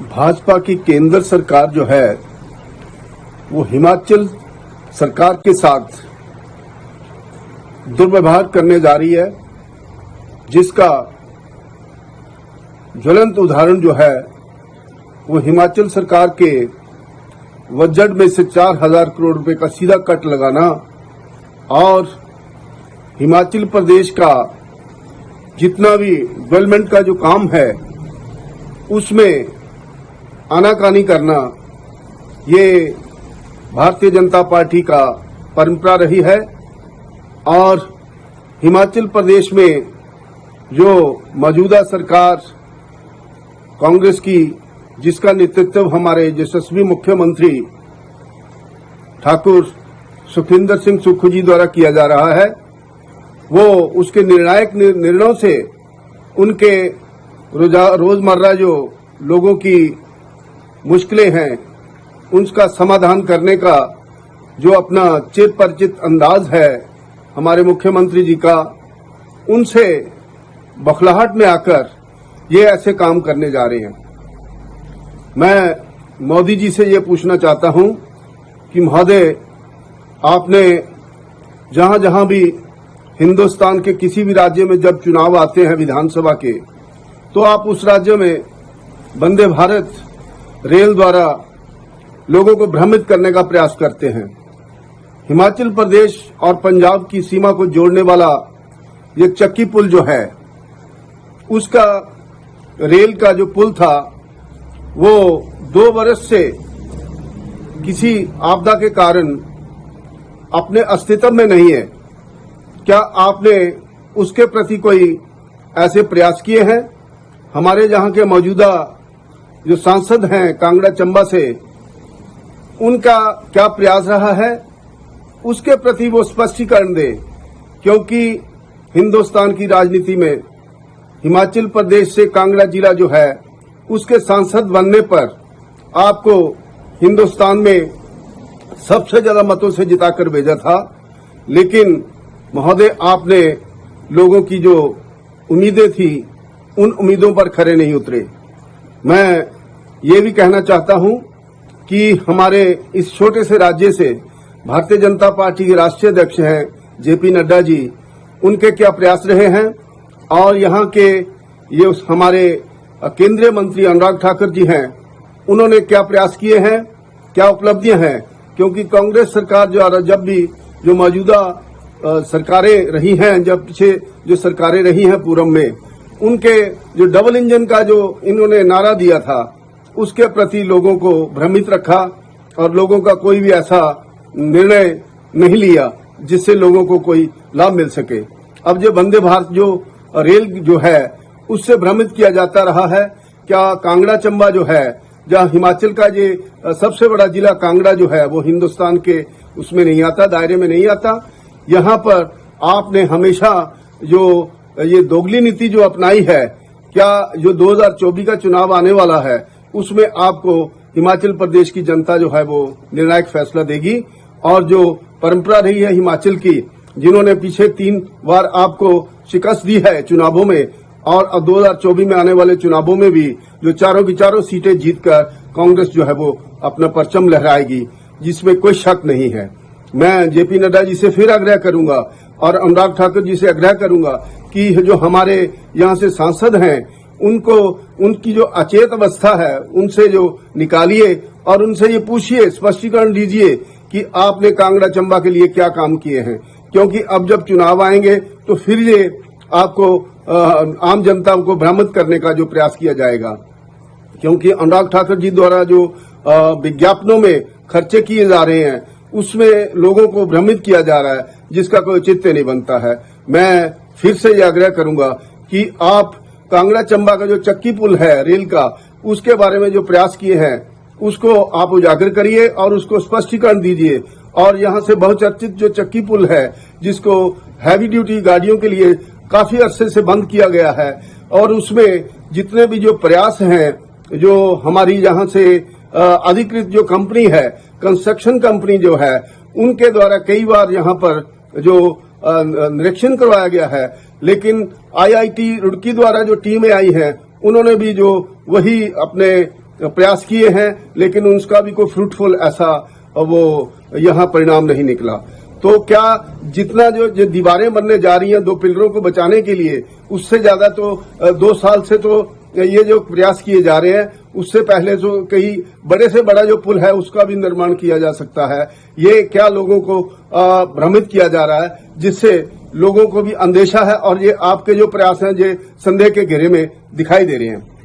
भाजपा की केंद्र सरकार जो है वो हिमाचल सरकार के साथ दुर्व्यवहार करने जा रही है, जिसका ज्वलंत उदाहरण जो है वो हिमाचल सरकार के बजट में से 4,000 करोड़ रुपए का सीधा कट लगाना और हिमाचल प्रदेश का जितना भी डेवलपमेंट का जो काम है उसमें आनाकानी करना, ये भारतीय जनता पार्टी का परंपरा रही है। और हिमाचल प्रदेश में जो मौजूदा सरकार कांग्रेस की, जिसका नेतृत्व हमारे यशस्वी मुख्यमंत्री ठाकुर सुखविंदर सिंह सुक्खू जी द्वारा किया जा रहा है, वो उसके निर्णायक निर्णयों से उनके रोजमर्रा जो लोगों की मुश्किलें हैं उनका समाधान करने का जो अपना चिर परिचित अंदाज है हमारे मुख्यमंत्री जी का, उनसे बखलाहट में आकर ये ऐसे काम करने जा रहे हैं। मैं मोदी जी से ये पूछना चाहता हूं कि महोदय, आपने जहां जहां भी हिंदुस्तान के किसी भी राज्य में जब चुनाव आते हैं विधानसभा के, तो आप उस राज्य में वंदे भारत रेल द्वारा लोगों को भ्रमित करने का प्रयास करते हैं। हिमाचल प्रदेश और पंजाब की सीमा को जोड़ने वाला ये चक्की पुल जो है, उसका रेल का जो पुल था वो 2 वर्ष से किसी आपदा के कारण अपने अस्तित्व में नहीं है। क्या आपने उसके प्रति कोई ऐसे प्रयास किए हैं? हमारे यहाँ के मौजूदा जो सांसद हैं कांगड़ा चंबा से, उनका क्या प्रयास रहा है, उसके प्रति वो स्पष्टीकरण दे, क्योंकि हिंदुस्तान की राजनीति में हिमाचल प्रदेश से कांगड़ा जिला जो है उसके सांसद बनने पर आपको हिंदुस्तान में सबसे ज्यादा मतों से जिताकर भेजा था, लेकिन महोदय आपने लोगों की जो उम्मीदें थी उन उम्मीदों पर खरे नहीं उतरे। मैं ये भी कहना चाहता हूं कि हमारे इस छोटे से राज्य से भारतीय जनता पार्टी के राष्ट्रीय अध्यक्ष हैं जेपी नड्डा जी, उनके क्या प्रयास रहे हैं और यहाँ के ये हमारे केंद्रीय मंत्री अनुराग ठाकुर जी हैं, उन्होंने क्या प्रयास किए हैं, क्या उपलब्धियां हैं। क्योंकि कांग्रेस सरकार जब भी जो मौजूदा सरकारें रही हैं, जब पीछे जो सरकारें रही हैं पूर्व में, उनके जो डबल इंजन का जो इन्होंने नारा दिया था उसके प्रति लोगों को भ्रमित रखा और लोगों का कोई भी ऐसा निर्णय नहीं लिया जिससे लोगों को कोई लाभ मिल सके। अब जो वंदे भारत जो रेल जो है उससे भ्रमित किया जाता रहा है। क्या कांगड़ा चंबा जो है, जहां हिमाचल का ये सबसे बड़ा जिला कांगड़ा जो है वो हिंदुस्तान के उसमें नहीं आता, दायरे में नहीं आता। यहाँ पर आपने हमेशा जो ये दोगली नीति जो अपनाई है, क्या जो 2024 का चुनाव आने वाला है उसमें आपको हिमाचल प्रदेश की जनता जो है वो निर्णायक फैसला देगी। और जो परंपरा रही है हिमाचल की, जिन्होंने पीछे 3 बार आपको शिकस्त दी है चुनावों में, और अब 2024 में आने वाले चुनावों में भी जो चारों की चारों सीटें जीतकर कांग्रेस जो है वो अपना परचम लहराएगी, जिसमें कोई शक नहीं है। मैं जेपी नड्डा जी से फिर आग्रह करूंगा और अनुराग ठाकुर जी से आग्रह करूंगा कि जो हमारे यहाँ से सांसद हैं उनको उनकी जो अचेत अवस्था है उनसे जो निकालिए और उनसे ये पूछिए, स्पष्टीकरण दीजिए कि आपने कांगड़ा चंबा के लिए क्या काम किए हैं। क्योंकि अब जब चुनाव आएंगे तो फिर ये आपको आम जनता को भ्रमित करने का जो प्रयास किया जाएगा। क्योंकि अनुराग ठाकुर जी द्वारा जो विज्ञापनों में खर्चे किए जा रहे हैं उसमें लोगों को भ्रमित किया जा रहा है, जिसका कोई औचित्य नहीं बनता है। मैं फिर से यह आग्रह करूंगा कि आप कांगड़ा चंबा का जो चक्की पुल है रेल का, उसके बारे में जो प्रयास किए हैं उसको आप उजागर करिए और उसको स्पष्टीकरण दीजिए। और यहाँ से बहुचर्चित जो चक्की पुल है, जिसको हैवी ड्यूटी गाड़ियों के लिए काफी अरसे से बंद किया गया है, और उसमें जितने भी जो प्रयास हैं, जो हमारी यहाँ से अधिकृत जो कंपनी है, कंस्ट्रक्शन कंपनी जो है, उनके द्वारा कई बार यहाँ पर जो निरीक्षण करवाया गया है, लेकिन आईआईटी रुड़की द्वारा जो टीमें आई हैं उन्होंने भी जो वही अपने प्रयास किए हैं, लेकिन उसका भी कोई फ्रूटफुल ऐसा वो यहाँ परिणाम नहीं निकला। तो क्या जितना जो दीवारें बनने जा रही हैं 2 पिलरों को बचाने के लिए, उससे ज्यादा तो 2 साल से तो ये जो प्रयास किए जा रहे हैं, उससे पहले जो कहीं बड़े से बड़ा जो पुल है उसका भी निर्माण किया जा सकता है। ये क्या लोगों को भ्रमित किया जा रहा है, जिससे लोगों को भी अंदेशा है और ये आपके जो प्रयास हैं ये संदेह के घेरे में दिखाई दे रहे हैं।